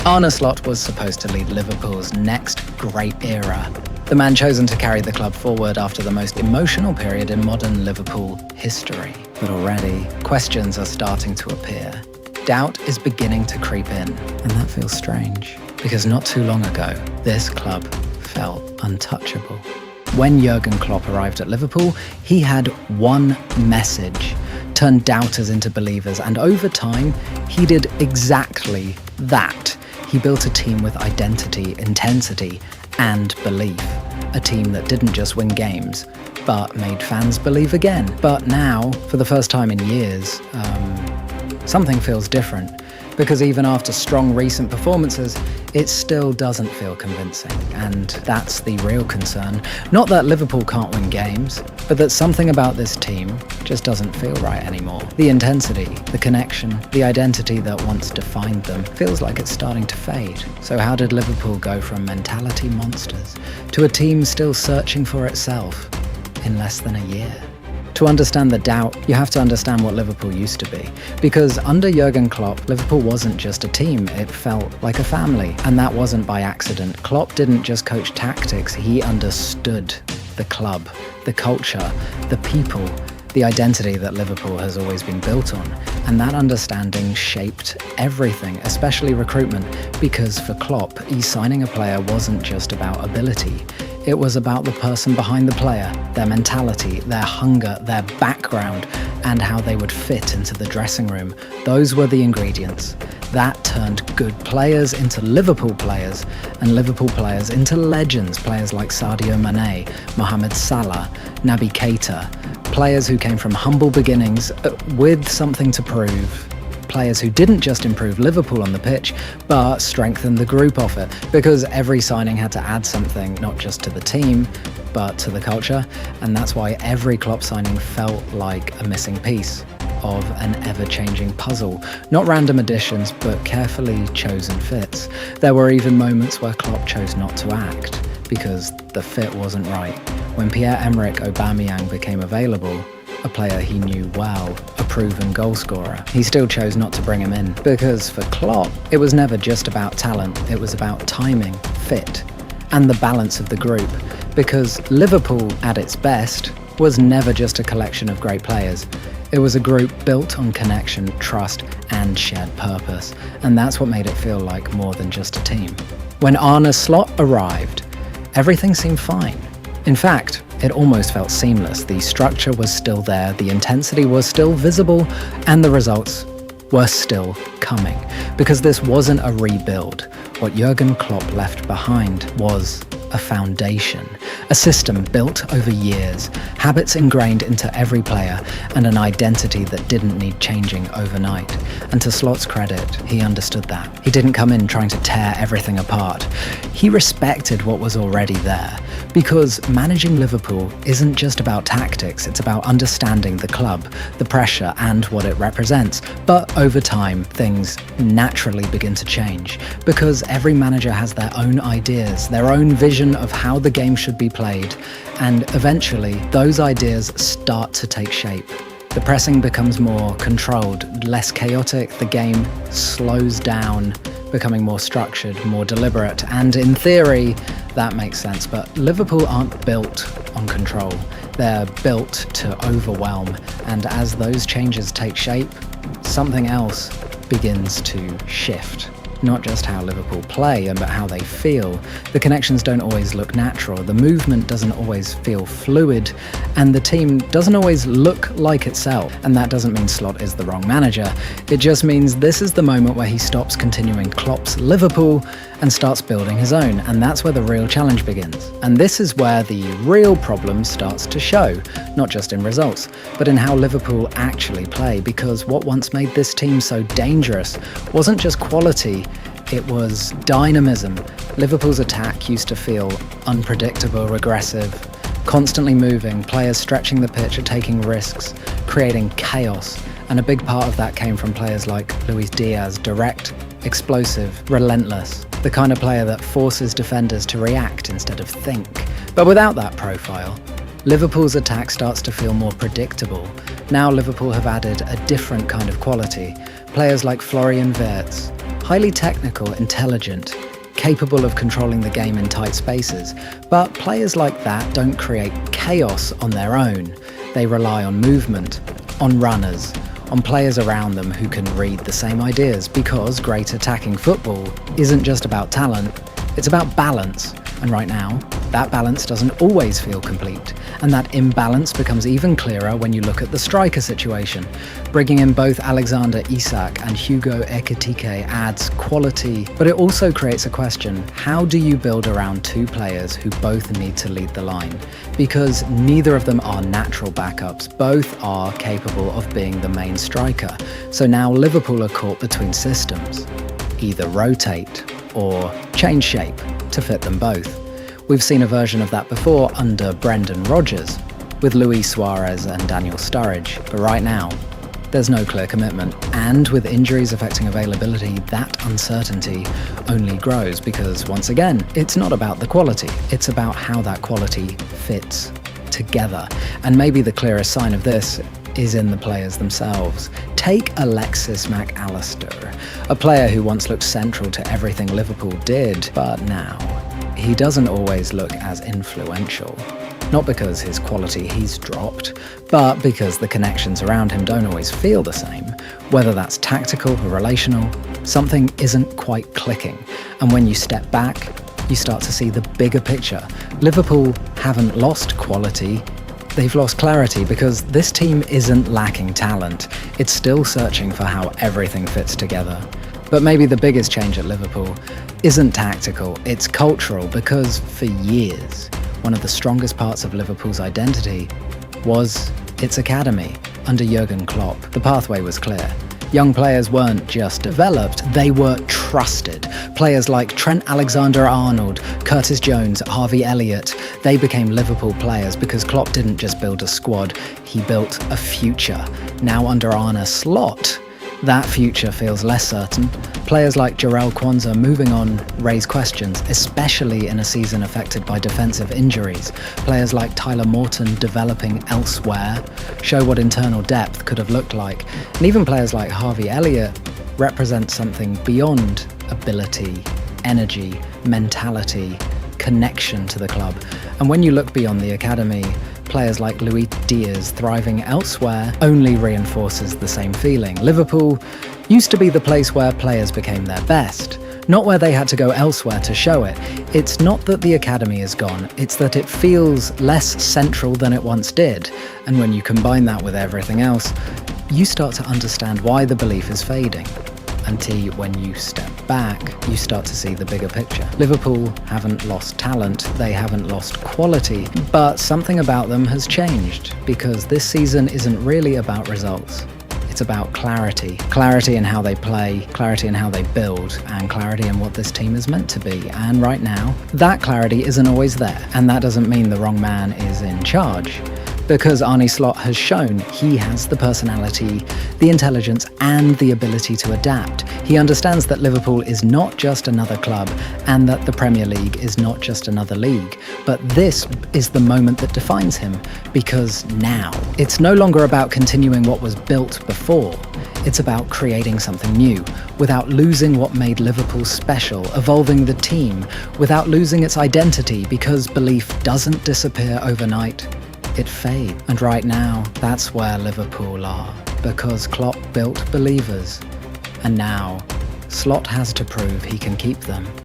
Arne Slot was supposed to lead Liverpool's next great era, the man chosen to carry the club forward after the most emotional period in modern Liverpool history. But already, questions are starting to appear. Doubt is beginning to creep in, and that feels strange, because not too long ago, this club felt untouchable. When Jürgen Klopp arrived at Liverpool, he had one message: turn doubters into believers, and over time, he did exactly that. He built a team with identity, intensity, and belief. A team that didn't just win games, but made fans believe again. But now, for the first time in years, something feels different. Because even after strong recent performances, it still doesn't feel convincing. And that's the real concern. Not that Liverpool can't win games, but that something about this team just doesn't feel right anymore. The intensity, the connection, the identity that once defined them feels like it's starting to fade. So how did Liverpool go from mentality monsters to a team still searching for itself in less than a year? To understand the doubt, you have to understand what Liverpool used to be. Because under Jürgen Klopp, Liverpool wasn't just a team, it felt like a family. And that wasn't by accident. Klopp didn't just coach tactics, he understood the club, the culture, the people, the identity that Liverpool has always been built on. And that understanding shaped everything, especially recruitment, because for Klopp, signing a player wasn't just about ability. It was about the person behind the player, their mentality, their hunger, their background, and how they would fit into the dressing room. Those were the ingredients. That turned good players into Liverpool players, and Liverpool players into legends, players like Sadio Mane, Mohamed Salah, Naby Keita, players who came from humble beginnings with something to prove. Players who didn't just improve Liverpool on the pitch, but strengthened the group off it, because every signing had to add something, not just to the team, but to the culture, and that's why every Klopp signing felt like a missing piece of an ever-changing puzzle. Not random additions, but carefully chosen fits. There were even moments where Klopp chose not to act, because the fit wasn't right. When Pierre-Emerick Aubameyang became available, a player he knew well, a proven goalscorer, he still chose not to bring him in. Because for Klopp, it was never just about talent, it was about timing, fit, and the balance of the group. Because Liverpool, at its best, was never just a collection of great players. It was a group built on connection, trust, and shared purpose. And that's what made it feel like more than just a team. When Arne Slot arrived, everything seemed fine. In fact, it almost felt seamless. The structure was still there, the intensity was still visible, and the results were still coming. Because this wasn't a rebuild. What Jürgen Klopp left behind was a foundation, a system built over years, habits ingrained into every player, and an identity that didn't need changing overnight. And to Slot's credit, he understood that. He didn't come in trying to tear everything apart. He respected what was already there, because managing Liverpool isn't just about tactics, it's about understanding the club, the pressure, and what it represents. But over time, things naturally begin to change, because every manager has their own ideas, their own vision of how the game should be played, and eventually those ideas start to take shape. The pressing becomes more controlled, less chaotic, the game slows down, becoming more structured, more deliberate, and in theory, that makes sense, but Liverpool aren't built on control. They're built to overwhelm, and as those changes take shape, something else begins to shift. Not just how Liverpool play, but how they feel. The connections don't always look natural, the movement doesn't always feel fluid, and the team doesn't always look like itself. And that doesn't mean Slot is the wrong manager, it just means this is the moment where he stops continuing Klopp's Liverpool and starts building his own, and that's where the real challenge begins. And this is where the real problem starts to show, not just in results, but in how Liverpool actually play, because what once made this team so dangerous wasn't just quality, it was dynamism. Liverpool's attack used to feel unpredictable, aggressive, constantly moving, players stretching the pitch or taking risks, creating chaos. And a big part of that came from players like Luis Diaz, direct, explosive, relentless, the kind of player that forces defenders to react instead of think. But without that profile, Liverpool's attack starts to feel more predictable. Now Liverpool have added a different kind of quality. Players like Florian Wirtz, highly technical, intelligent, capable of controlling the game in tight spaces. But players like that don't create chaos on their own. They rely on movement, on runners, on players around them who can read the same ideas, because great attacking football isn't just about talent, it's about balance. And right now, that balance doesn't always feel complete. And that imbalance becomes even clearer when you look at the striker situation. Bringing in both Alexander Isak and Hugo Ekitike adds quality, but it also creates a question: how do you build around two players who both need to lead the line? Because neither of them are natural backups, both are capable of being the main striker. So now Liverpool are caught between systems. Either rotate or change shape to fit them both. We've seen a version of that before under Brendan Rodgers, with Luis Suarez and Daniel Sturridge, but right now, there's no clear commitment. And with injuries affecting availability, that uncertainty only grows because, once again, it's not about the quality, it's about how that quality fits together. And maybe the clearest sign of this is in the players themselves. Take Alexis Mac Allister, a player who once looked central to everything Liverpool did, but now he doesn't always look as influential. Not because his quality he's dropped, but because the connections around him don't always feel the same. Whether that's tactical or relational, something isn't quite clicking. And when you step back, you start to see the bigger picture. Liverpool haven't lost quality, they've lost clarity, because this team isn't lacking talent. It's still searching for how everything fits together. But maybe the biggest change at Liverpool isn't tactical, it's cultural, because for years, one of the strongest parts of Liverpool's identity was its academy under Jürgen Klopp. The pathway was clear. Young players weren't just developed, they were trusted. Players like Trent Alexander-Arnold, Curtis Jones, Harvey Elliott, they became Liverpool players because Klopp didn't just build a squad, he built a future. Now under Arne Slot, that future feels less certain. Players like Jarell Quansah moving on raise questions, especially in a season affected by defensive injuries. Players like Tyler Morton developing elsewhere show what internal depth could have looked like. And even players like Harvey Elliott represent something beyond ability, energy, mentality, connection to the club. And when you look beyond the academy, players like Luis Diaz thriving elsewhere only reinforces the same feeling. Liverpool used to be the place where players became their best, not where they had to go elsewhere to show it. It's not that the academy is gone, it's that it feels less central than it once did. And when you combine that with everything else, you start to understand why the belief is fading. Until when you step back, you start to see the bigger picture. Liverpool haven't lost talent, they haven't lost quality, but something about them has changed, because this season isn't really about results. It's about clarity. Clarity in how they play, clarity in how they build, and clarity in what this team is meant to be. And right now, that clarity isn't always there. And that doesn't mean the wrong man is in charge, because Arne Slot has shown he has the personality, the intelligence, and the ability to adapt. He understands that Liverpool is not just another club, and that the Premier League is not just another league. But this is the moment that defines him, because now, it's no longer about continuing what was built before. It's about creating something new, without losing what made Liverpool special, evolving the team, without losing its identity, because belief doesn't disappear overnight. It fades. And right now, that's where Liverpool are, because Klopp built believers. And now, Slot has to prove he can keep them.